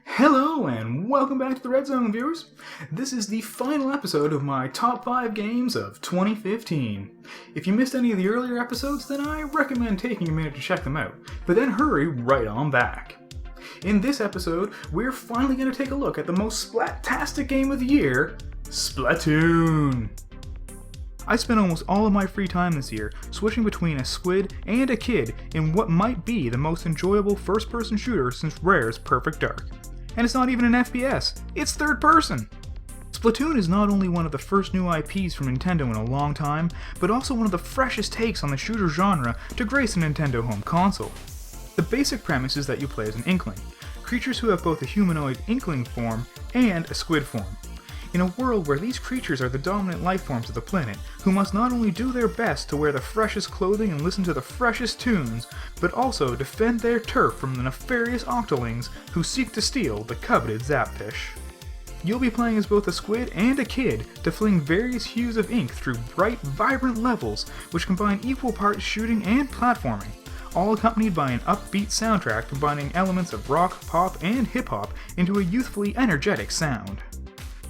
Hello and welcome back to the Red Zone, viewers. This is the final episode of my top 5 games of 2015. If you missed any of the earlier episodes, then I recommend taking a minute to check them out, but then hurry right on back. In this episode, we're finally going to take a look at the most splat-tastic game of the year, Splatoon. I spent almost all of my free time this year switching between a squid and a kid in what might be the most enjoyable first-person shooter since Rare's Perfect Dark. And it's not even an FPS, it's third person! Splatoon is not only one of the first new IPs from Nintendo in a long time, but also one of the freshest takes on the shooter genre to grace a Nintendo home console. The basic premise is that you play as an Inkling, creatures who have both a humanoid Inkling form and a squid form. In a world where these creatures are the dominant life forms of the planet, who must not only do their best to wear the freshest clothing and listen to the freshest tunes, but also defend their turf from the nefarious Octolings who seek to steal the coveted Zapfish. You'll be playing as both a squid and a kid to fling various hues of ink through bright, vibrant levels which combine equal parts shooting and platforming, all accompanied by an upbeat soundtrack combining elements of rock, pop, and hip-hop into a youthfully energetic sound.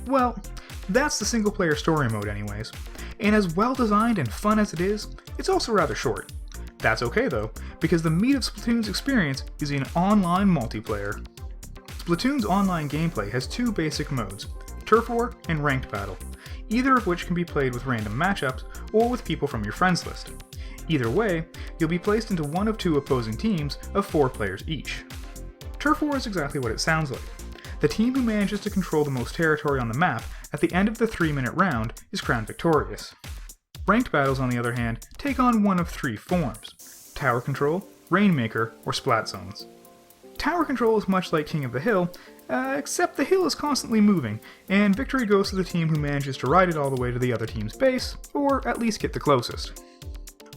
Well, that's the single-player story mode anyways, and as well-designed and fun as it is, it's also rather short. That's okay though, because the meat of Splatoon's experience is in online multiplayer. Splatoon's online gameplay has two basic modes, Turf War and Ranked Battle, either of which can be played with random matchups or with people from your friends list. Either way, you'll be placed into one of two opposing teams of 4 players each. Turf War is exactly what it sounds like. The team who manages to control the most territory on the map at the end of the 3-minute round is crowned victorious. Ranked battles, on the other hand, take on one of 3 forms: Tower Control, Rainmaker, or Splat Zones. Tower Control is much like King of the Hill, except the hill is constantly moving, and victory goes to the team who manages to ride it all the way to the other team's base, or at least get the closest.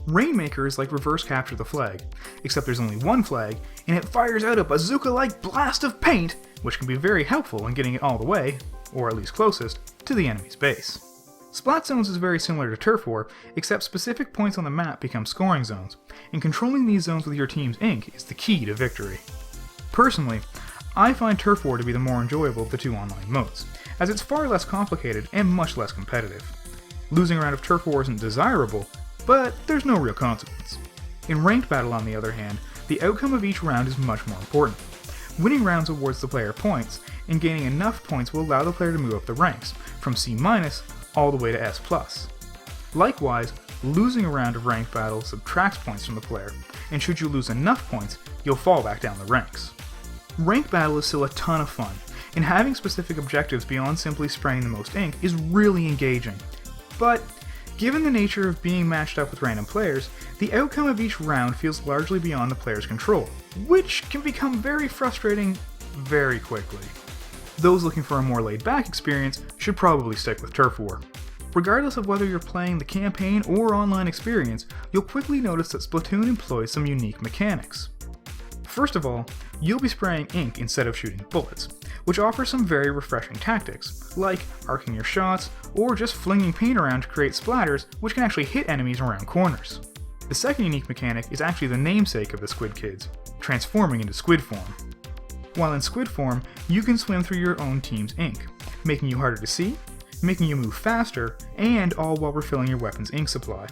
Rainmaker is like Reverse Capture the Flag, except there's only one flag, and it fires out a bazooka-like blast of paint, which can be very helpful in getting it all the way, or at least closest, to the enemy's base. Splat Zones is very similar to Turf War, except specific points on the map become scoring zones, and controlling these zones with your team's ink is the key to victory. Personally, I find Turf War to be the more enjoyable of the 2 online modes, as it's far less complicated and much less competitive. Losing a round of Turf War isn't desirable, but there's no real consequence. In Ranked Battle, on the other hand, the outcome of each round is much more important. Winning rounds awards the player points, and gaining enough points will allow the player to move up the ranks, from C- all the way to S+. Likewise, losing a round of Ranked Battle subtracts points from the player, and should you lose enough points, you'll fall back down the ranks. Ranked Battle is still a ton of fun, and having specific objectives beyond simply spraying the most ink is really engaging. But given the nature of being matched up with random players, the outcome of each round feels largely beyond the player's control, which can become very frustrating very quickly. Those looking for a more laid-back experience should probably stick with Turf War. Regardless of whether you're playing the campaign or online experience, you'll quickly notice that Splatoon employs some unique mechanics. First of all, you'll be spraying ink instead of shooting bullets, which offers some very refreshing tactics, like arcing your shots, or just flinging paint around to create splatters which can actually hit enemies around corners. The second unique mechanic is actually the namesake of the Squid Kids, transforming into squid form. While in squid form, you can swim through your own team's ink, making you harder to see, making you move faster, and all while refilling your weapon's ink supply.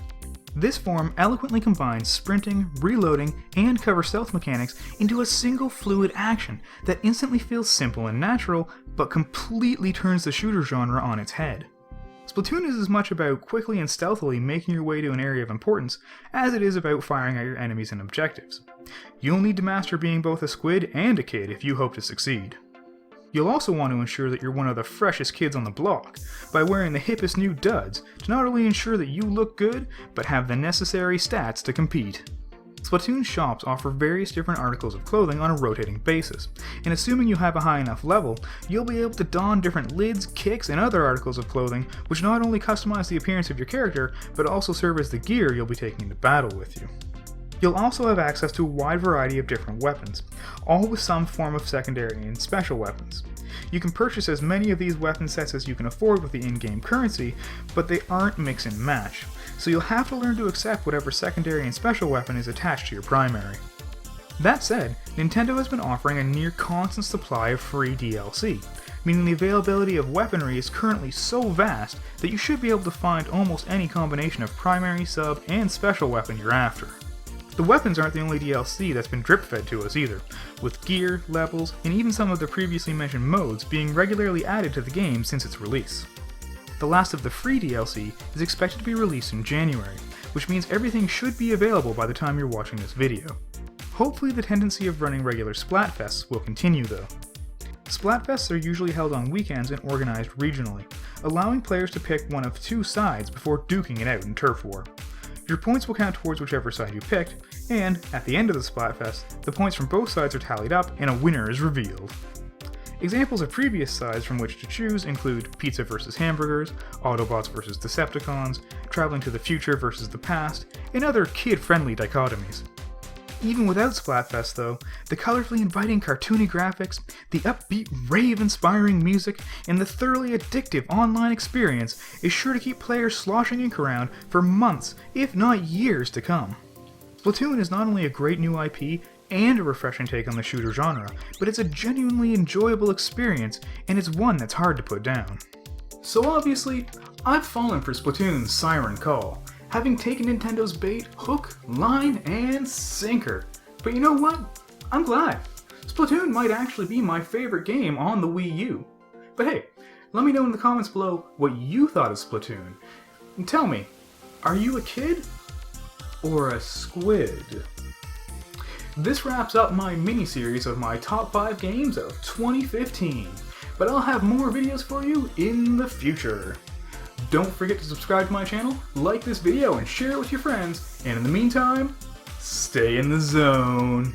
This form eloquently combines sprinting, reloading, and cover stealth mechanics into a single fluid action that instantly feels simple and natural, but completely turns the shooter genre on its head. Splatoon is as much about quickly and stealthily making your way to an area of importance as it is about firing at your enemies and objectives. You'll need to master being both a squid and a kid if you hope to succeed. You'll also want to ensure that you're one of the freshest kids on the block by wearing the hippest new duds to not only ensure that you look good, but have the necessary stats to compete. Splatoon shops offer various different articles of clothing on a rotating basis, and assuming you have a high enough level, you'll be able to don different lids, kicks, and other articles of clothing which not only customize the appearance of your character, but also serve as the gear you'll be taking into battle with you. You'll also have access to a wide variety of different weapons, all with some form of secondary and special weapons. You can purchase as many of these weapon sets as you can afford with the in-game currency, but they aren't mix and match, so you'll have to learn to accept whatever secondary and special weapon is attached to your primary. That said, Nintendo has been offering a near constant supply of free DLC, meaning the availability of weaponry is currently so vast that you should be able to find almost any combination of primary, sub, and special weapon you're after. The weapons aren't the only DLC that's been drip-fed to us either, with gear, levels, and even some of the previously mentioned modes being regularly added to the game since its release. The last of the free DLC is expected to be released in January, which means everything should be available by the time you're watching this video. Hopefully the tendency of running regular Splatfests will continue though. Splatfests are usually held on weekends and organized regionally, allowing players to pick one of two sides before duking it out in turf war. Your points will count towards whichever side you picked, and, at the end of the Splatfest, the points from both sides are tallied up and a winner is revealed. Examples of previous sides from which to choose include pizza versus hamburgers, Autobots versus Decepticons, traveling to the future versus the past, and other kid-friendly dichotomies. Even without Splatfest though, the colorfully inviting cartoony graphics, the upbeat rave-inspiring music, and the thoroughly addictive online experience is sure to keep players sloshing ink around for months, if not years to come. Splatoon is not only a great new IP and a refreshing take on the shooter genre, but it's a genuinely enjoyable experience, and it's one that's hard to put down. So obviously, I've fallen for Splatoon's Siren Call, having taken Nintendo's bait hook, line, and sinker. But you know what? I'm glad. Splatoon might actually be my favorite game on the Wii U. But hey, let me know in the comments below what you thought of Splatoon. And tell me, are you a kid or a squid? This wraps up my mini-series of my top 5 games of 2015, but I'll have more videos for you in the future. Don't forget to subscribe to my channel, like this video, and share it with your friends, and in the meantime, stay in the zone.